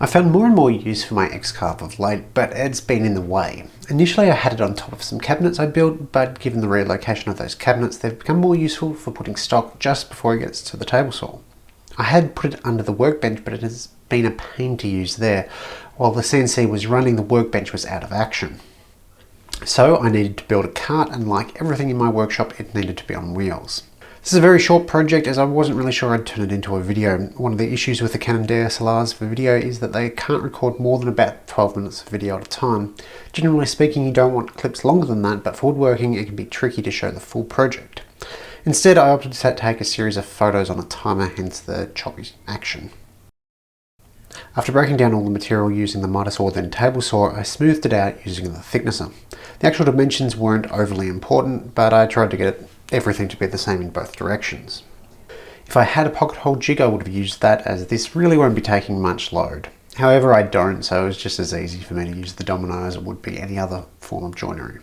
I found more and more use for my XCarve of late, but it's been in the way. Initially I had it on top of some cabinets I built, but given the relocation of those cabinets, they've become more useful for putting stock just before it gets to the table saw. I had put it under the workbench, but it has been a pain to use there, while the CNC was running, the workbench was out of action. So I needed to build a cart, and like everything in my workshop, it needed to be on wheels. This is a very short project as I wasn't really sure I'd turn it into a video. One of the issues with the Canon DSLRs for video is that they can't record more than about 12 minutes of video at a time. Generally speaking, you don't want clips longer than that, but for woodworking it can be tricky to show the full project. Instead, I opted to take a series of photos on a timer, hence the choppy action. After breaking down all the material using the miter saw then table saw, I smoothed it out using the thicknesser. The actual dimensions weren't overly important, but I tried to get everything to be the same in both directions. If I had a pocket hole jig, I would have used that, as this really won't be taking much load. However, I don't, so it was just as easy for me to use the domino as it would be any other form of joinery.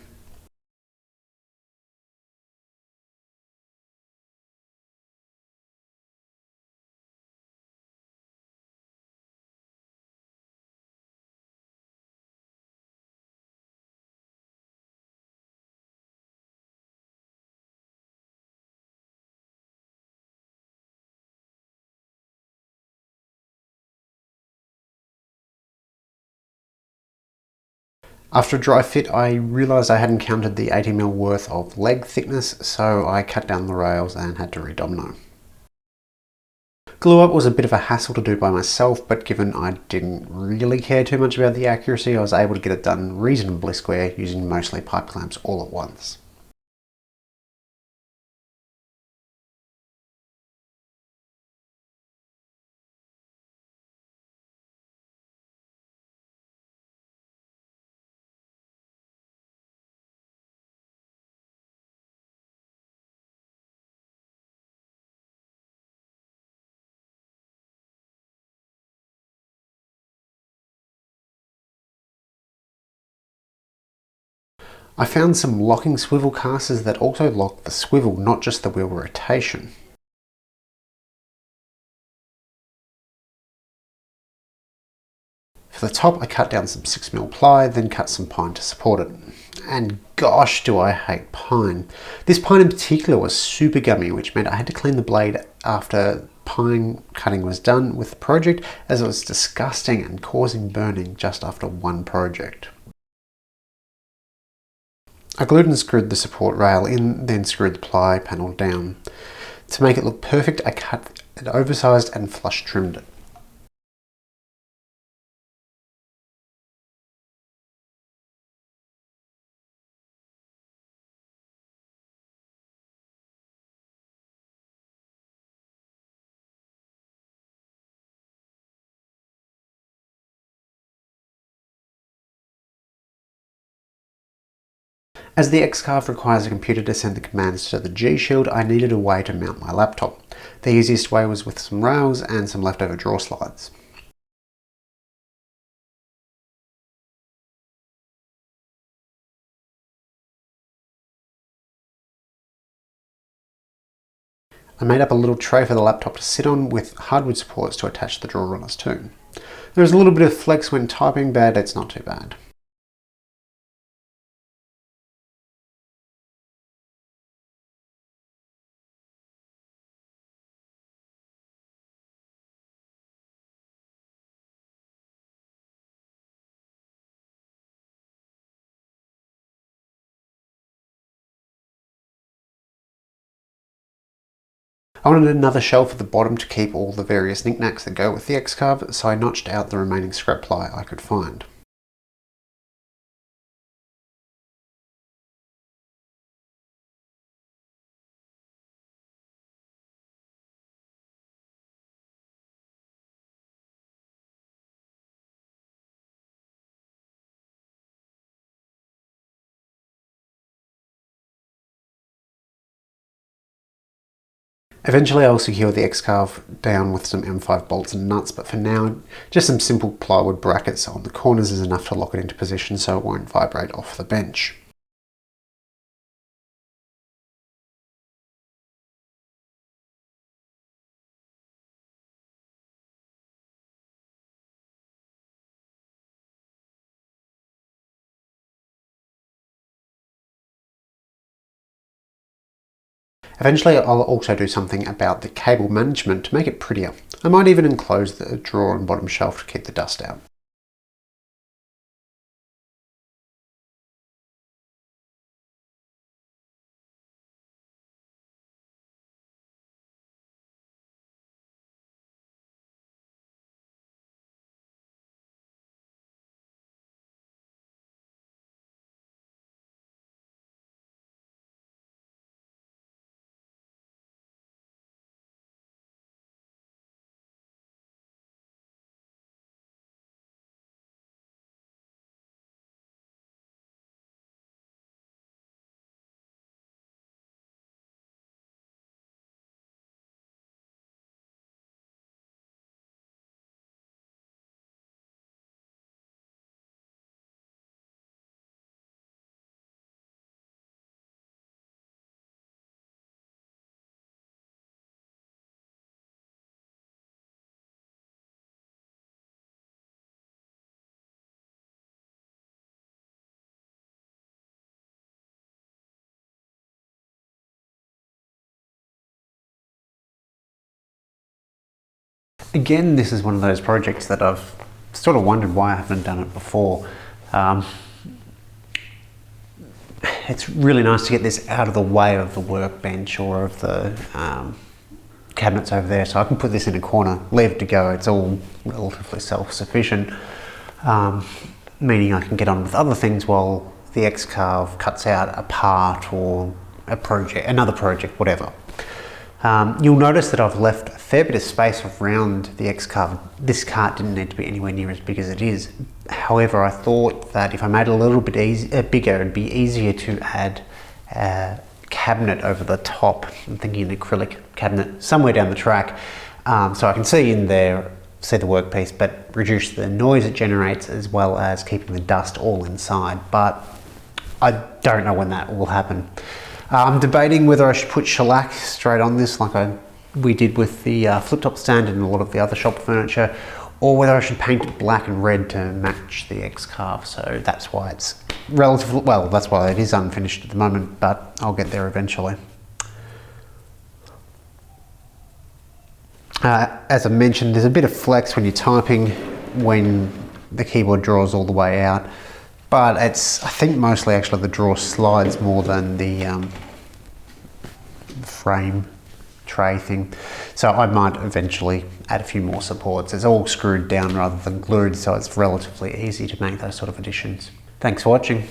After a dry fit, I realised I hadn't counted the 80mm worth of leg thickness, so I cut down the rails and had to redomino. Glue up was a bit of a hassle to do by myself, but given I didn't really care too much about the accuracy, I was able to get it done reasonably square using mostly pipe clamps all at once. I found some locking swivel casters that also lock the swivel, not just the wheel rotation. For the top, I cut down some 6mm ply, then cut some pine to support it. And gosh, do I hate pine. This pine in particular was super gummy, which meant I had to clean the blade after pine cutting was done with the project, as it was disgusting and causing burning just after one project. I glued and screwed the support rail in, then screwed the ply panel down. To make it look perfect, I cut it oversized and flush trimmed it. As the XCarve requires a computer to send the commands to the G-Shield, I needed a way to mount my laptop. The easiest way was with some rails and some leftover drawer slides. I made up a little tray for the laptop to sit on with hardwood supports to attach the drawer runners to. There is a little bit of flex when typing, but it's not too bad. I wanted another shelf at the bottom to keep all the various knickknacks that go with the XCarve, so I notched out the remaining scrap ply I could find. Eventually I'll secure the XCarve down with some M5 bolts and nuts, but for now just some simple plywood brackets on the corners is enough to lock it into position so it won't vibrate off the bench. Eventually I'll also do something about the cable management to make it prettier. I might even enclose the drawer and bottom shelf to keep the dust out. Again, this is one of those projects that I've sort of wondered why I haven't done it before. It's really nice to get this out of the way of the workbench or of the cabinets over there, so I can put this in a corner, leave it to go. It's all relatively self-sufficient, meaning I can get on with other things while the XCarve cuts out a part or a project, another project, whatever. You'll notice that I've left a fair bit of space around the XCarve. This cart didn't need to be anywhere near as big as it is. However, I thought that if I made it a little bit bigger, it'd be easier to add a cabinet over the top. I'm thinking an acrylic cabinet somewhere down the track, so I can see in there, see the workpiece, but reduce the noise it generates as well as keeping the dust all inside. But I don't know when that will happen. I'm debating whether I should put shellac straight on this like we did with the flip-top stand and a lot of the other shop furniture, or whether I should paint it black and red to match the XCarve. So that's why it's relatively, well, that's why it is unfinished at the moment, but I'll get there eventually. As I mentioned, there's a bit of flex when you're typing when the keyboard draws all the way out. But it's, I think mostly actually the drawer slides more than the frame tray thing. So I might eventually add a few more supports. It's all screwed down rather than glued, so it's relatively easy to make those sort of additions. Thanks for watching.